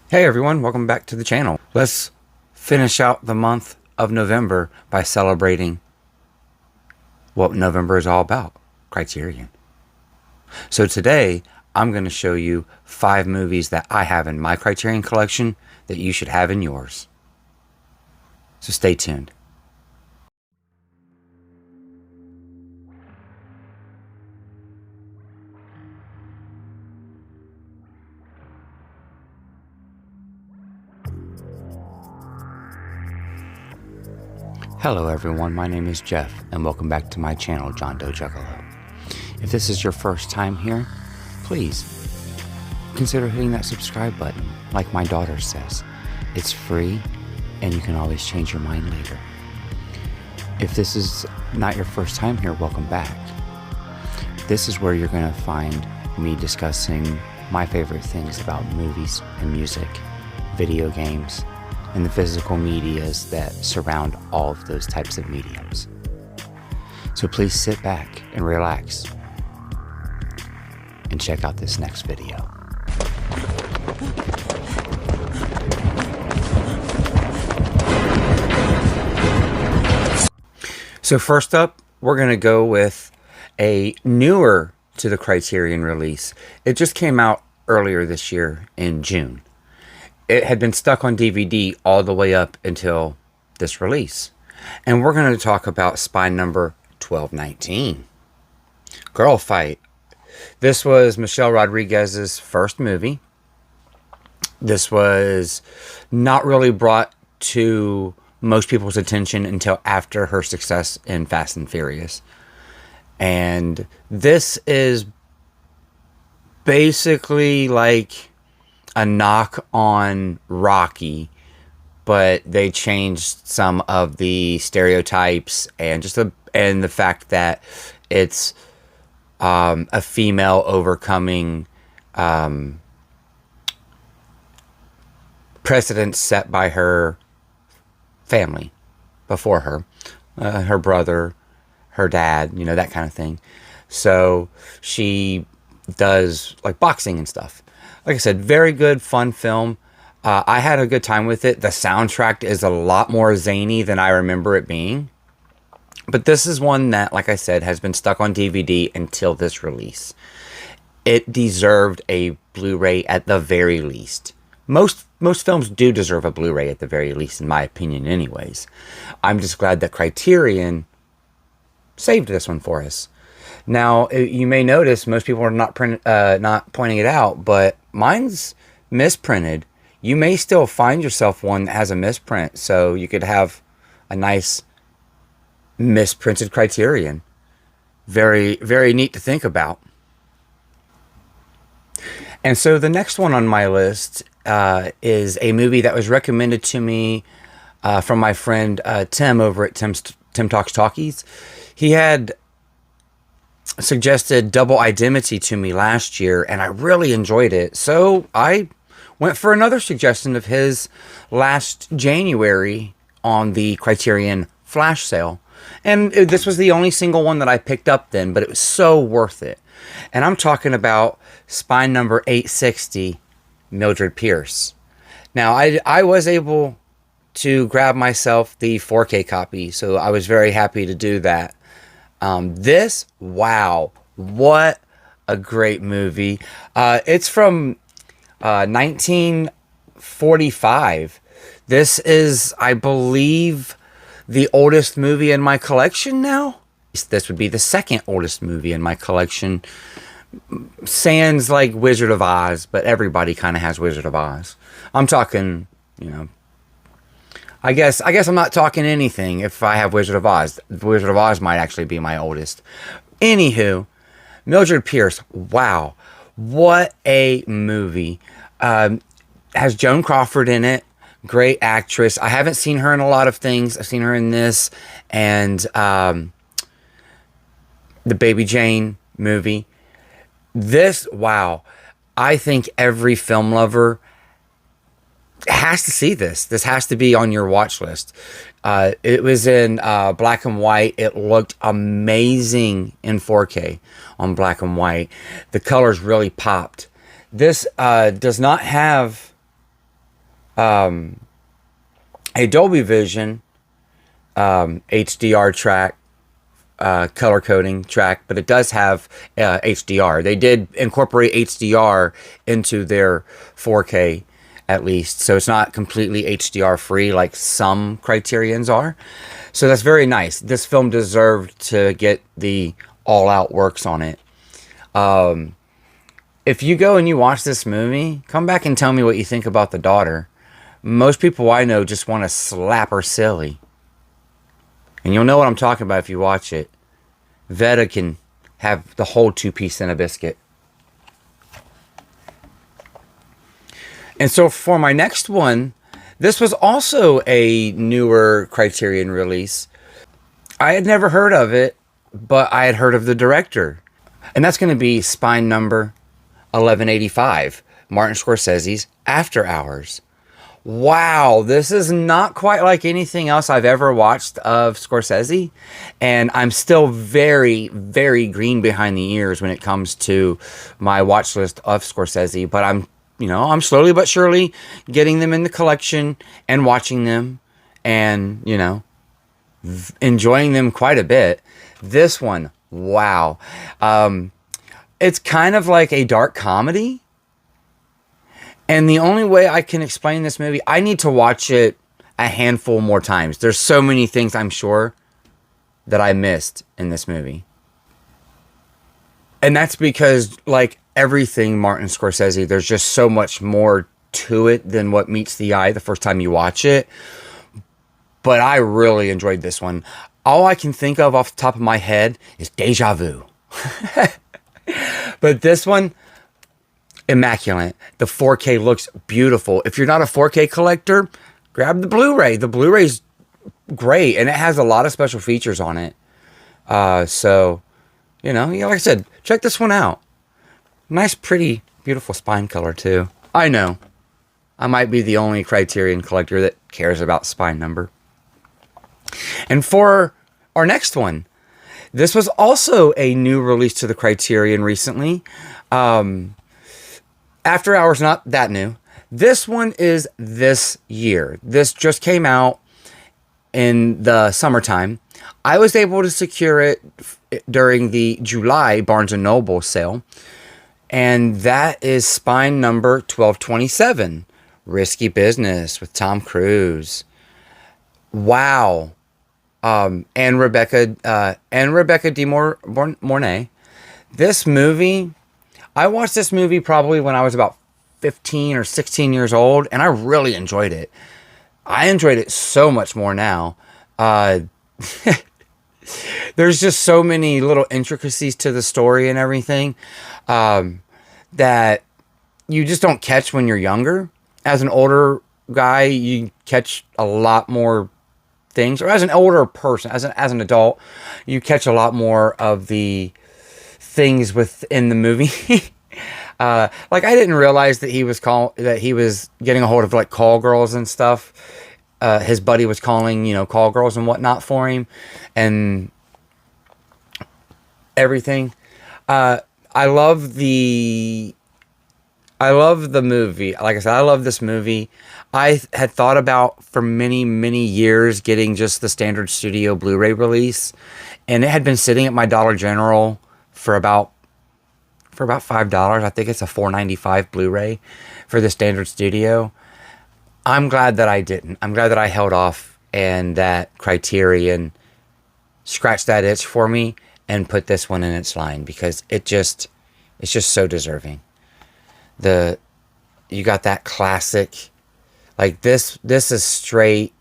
Hey everyone, welcome back to the channel. Let's finish out the month of November by celebrating what November is all about, Criterion. So today, I'm going to show you 5 movies that I have in my Criterion collection that you should have in yours. So stay tuned. Hello everyone, my name is Jeff and welcome back to my channel, John Doe Juggalo. If this is your first time here, please consider hitting that subscribe button. Like my daughter says, it's free and you can always change your mind later. If this is not your first time here, welcome back. This is where you're going to find me discussing my favorite things about movies and music, video games, and the physical medias that surround all of those types of mediums. So please sit back and relax and check out this next video. So first up, we're going to go with a newer to the Criterion release. It just came out earlier this year in June. It had been stuck on DVD all the way up until this release. And we're going to talk about Spine number 1219. Girl Fight. This was Michelle Rodriguez's first movie. This was not really brought to most people's attention until after her success in Fast and Furious. And this is basically like a knock on Rocky, but they changed some of the stereotypes and just the fact that it's a female overcoming precedents set by her family before her, her brother, her dad, you know, that kind of thing. So she does like boxing and stuff. Like I said, very good, fun film. I had a good time with it. The soundtrack is a lot more zany than I remember it being. But this is one that, like I said, has been stuck on DVD until this release. It deserved a Blu-ray at the very least. Most films do deserve a Blu-ray at the very least, in my opinion anyways. I'm just glad that Criterion saved this one for us. Now, you may notice most people are not pointing it out, but mine's misprinted. You may still find yourself one that has a misprint, so you could have a nice misprinted Criterion. Very, very neat to think about. And so the next one on my list is a movie that was recommended to me from my friend Tim over at Tim Talks Talkies. He had suggested Double Indemnity to me last year, and I really enjoyed it. So I went for another suggestion of his last January on the Criterion flash sale. And this was the only single one that I picked up then, but it was so worth it. And I'm talking about Spine number 860, Mildred Pierce. Now, I was able to grab myself the 4K copy, so I was very happy to do that. Wow, what a great movie. It's from 1945. This is, I believe, the oldest movie in my collection now. This would be the second oldest movie in my collection. Sans like Wizard of Oz, but everybody kind of has Wizard of Oz. I'm talking, you know, I guess I'm not talking anything if I have Wizard of Oz. Wizard of Oz might actually be my oldest. Anywho, Mildred Pierce, wow, what a movie. Has Joan Crawford in it. Great actress. I haven't seen her in a lot of things. I've seen her in this and the Baby Jane movie. This, wow, I think every film lover has to see this. This has to be on your watch list. It was in black and white. It looked amazing in 4K on black and white. The colors really popped. This does not have a Dolby Vision HDR track, color coding track, but it does have HDR. They did incorporate HDR into their 4K at least, so it's not completely HDR free like some Criterions are. So that's very nice. This film deserved to get the all-out works on it. If you go and you watch this movie, come back and tell me what you think about the daughter. Most people I know just want to slap her silly. And you'll know what I'm talking about if you watch it. Veda can have the whole two-piece in a biscuit. And so for my next one, this was also a newer Criterion release. I had never heard of it, but I had heard of the director. And that's going to be Spine Number 1185, Martin Scorsese's After Hours. Wow, this is not quite like anything else I've ever watched of Scorsese, and I'm still very, very green behind the ears when it comes to my watch list of Scorsese, but I'm slowly but surely getting them in the collection and watching them and, enjoying them quite a bit. This one, wow. It's kind of like a dark comedy. And the only way I can explain this movie, I need to watch it a handful more times. There's so many things I'm sure that I missed in this movie. And that's because, like everything Martin Scorsese, there's just so much more to it than what meets the eye the first time you watch it. But I really enjoyed this one. All I can think of off the top of my head is Deja Vu. But this one, immaculate. The 4K looks beautiful. If you're not a 4K collector, grab the Blu-ray. The Blu-ray's great, and it has a lot of special features on it. So, like I said, check this one out. Nice, pretty, beautiful spine color, too. I know. I might be the only Criterion collector that cares about Spine Number. And for our next one, this was also a new release to the Criterion recently. After Hours, not that new. This one is this year. This just came out in the summertime. I was able to secure it during the July Barnes & Noble sale. And that is Spine Number 1227, Risky Business with Tom Cruise. Wow. And Rebecca De Mornay. This movie, I watched this movie probably when I was about 15 or 16 years old, and I really enjoyed it. I enjoyed it so much more now. There's just so many little intricacies to the story and everything that you just don't catch when you're younger. As an older guy, you catch a lot more things, or as an older person, as an adult, you catch a lot more of the things within the movie. Like I didn't realize that he was getting a hold of like call girls and stuff. His buddy was calling, call girls and whatnot for him, and everything. I love the movie. Like I said, I love this movie. I had thought about for many, many years getting just the standard studio Blu-ray release, and it had been sitting at my Dollar General for about $5. I think it's a $4.95 Blu-ray for the standard studio. I'm glad that I didn't. I'm glad that I held off and that Criterion scratched that itch for me and put this one in its line, because it's just so deserving. You got that classic, like this is straight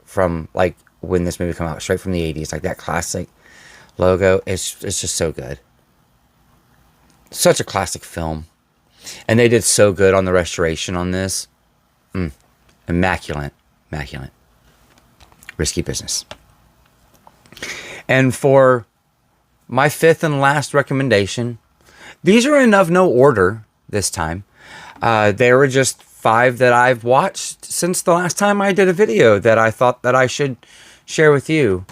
from like when this movie came out, straight from the 80s, like that classic logo. It's just so good. Such a classic film. And they did so good on the restoration on this. Immaculate. Risky Business. And for my fifth and last recommendation, these are in of no order this time. They were just 5 that I've watched since the last time I did a video that I thought that I should share with you.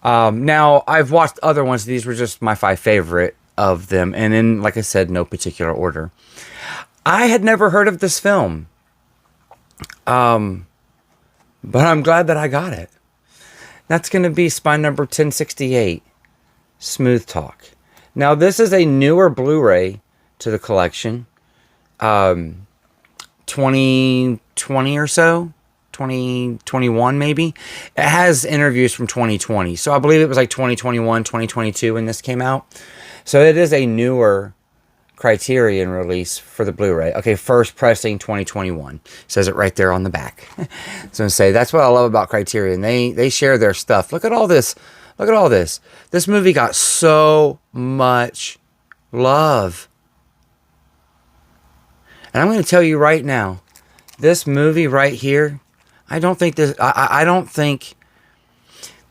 Now, I've watched other ones. These were just my 5 favorite of them. And in, like I said, no particular order. I had never heard of this film. But I'm glad that I got it. That's going to be spine number 1068, Smooth Talk. Now, this is a newer Blu-ray to the collection. 2020 or so. 2021 maybe. It has interviews from 2020. So I believe it was like 2021, 2022 when this came out. So it is a newer Criterion release for the Blu-ray. Okay, first pressing 2021. Says it right there on the back. So I say that's what I love about Criterion. They share their stuff. Look at all this. Look at all this. This movie got so much love. And I'm going to tell you right now, this movie right here, I don't think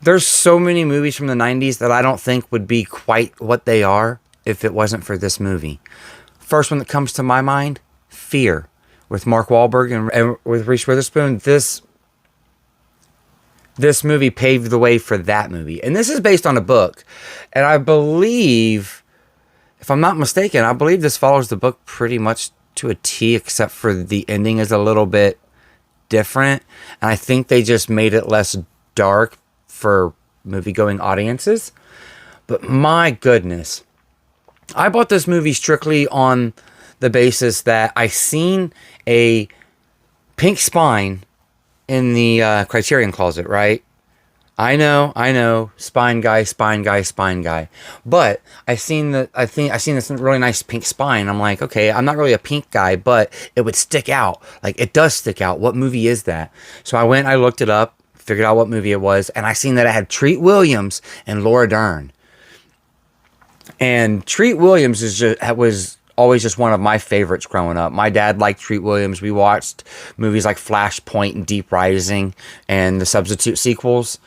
there's so many movies from the 90s that I don't think would be quite what they are if it wasn't for this movie. First one that comes to my mind, Fear, with Mark Wahlberg and with Reese Witherspoon. This movie paved the way for that movie. And this is based on a book. And I believe, if I'm not mistaken, I believe this follows the book pretty much to a T, except for the ending is a little bit different. And I think they just made it less dark for movie-going audiences. But my goodness, I bought this movie strictly on the basis that I seen a pink spine in the Criterion closet, right? I know, spine guy. But I seen this really nice pink spine. I'm like, okay, I'm not really a pink guy, but it would stick out. Like, it does stick out. What movie is that? So I looked it up, figured out what movie it was, and I seen that it had Treat Williams and Laura Dern. And Treat Williams was always just one of my favorites growing up. My dad liked Treat Williams. We watched movies like Flashpoint and Deep Rising and the Substitute sequels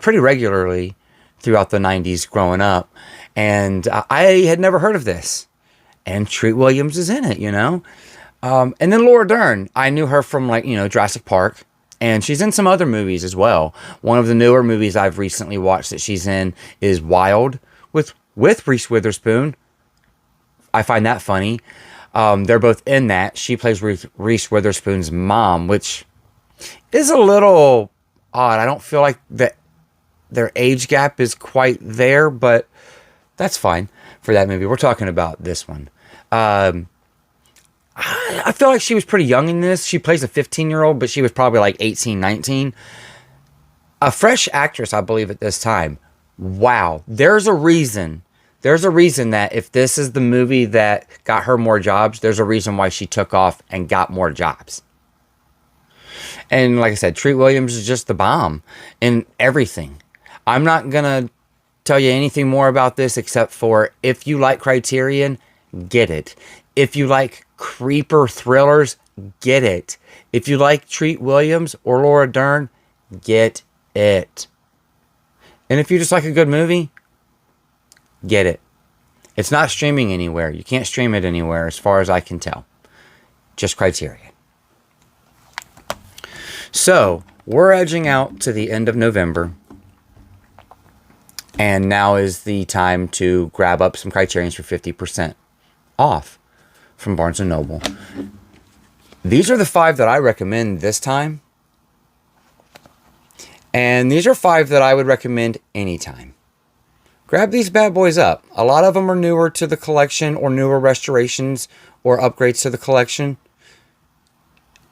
pretty regularly throughout the 90s growing up. And I had never heard of this. And Treat Williams is in it, you know? And then Laura Dern. I knew her from, like, you know, Jurassic Park. And she's in some other movies as well. One of the newer movies I've recently watched that she's in is Wild with Reese Witherspoon. I find that funny. They're both in that. She plays Reese Witherspoon's mom, which is a little odd. I don't feel like that their age gap is quite there, but that's fine for that movie. We're talking about this one. I feel like she was pretty young in this. She plays a 15-year-old, but she was probably like 18, 19. A fresh actress, I believe, at this time. Wow. There's a reason that if this is the movie that got her more jobs, there's a reason why she took off and got more jobs. And like I said, Treat Williams is just the bomb in everything. I'm not going to tell you anything more about this except for if you like Criterion, get it. If you like creeper thrillers, get it. If you like Treat Williams or Laura Dern, get it. And if you just like a good movie, get it. It's not streaming anywhere. You can't stream it anywhere as far as I can tell. Just Criterion. So, we're edging out to the end of November. And now is the time to grab up some Criterions for 50% off from Barnes & Noble. These are the 5 that I recommend this time. And these are 5 that I would recommend anytime. Grab these bad boys up. A lot of them are newer to the collection or newer restorations or upgrades to the collection.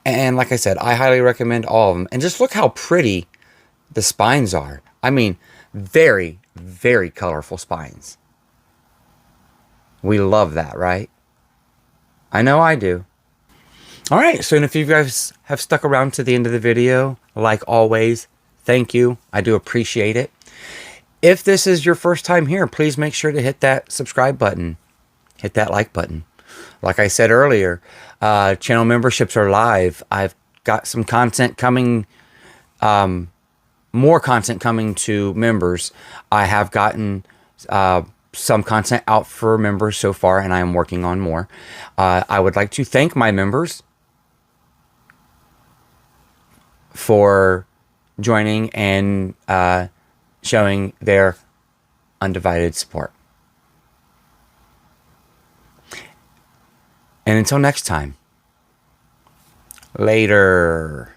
And like I said, I highly recommend all of them. And just look how pretty the spines are. I mean, very, very colorful spines. We love that, right? I know I do. All right, so if you guys have stuck around to the end of the video, like always, thank you. I do appreciate it. If this is your first time here, please make sure to hit that subscribe button. Hit that like button. Like I said earlier, channel memberships are live. I've got some content coming, more content coming to members. I have gotten some content out for members so far, and I am working on more. I would like to thank my members for joining and showing their undivided support. And until next time, Later.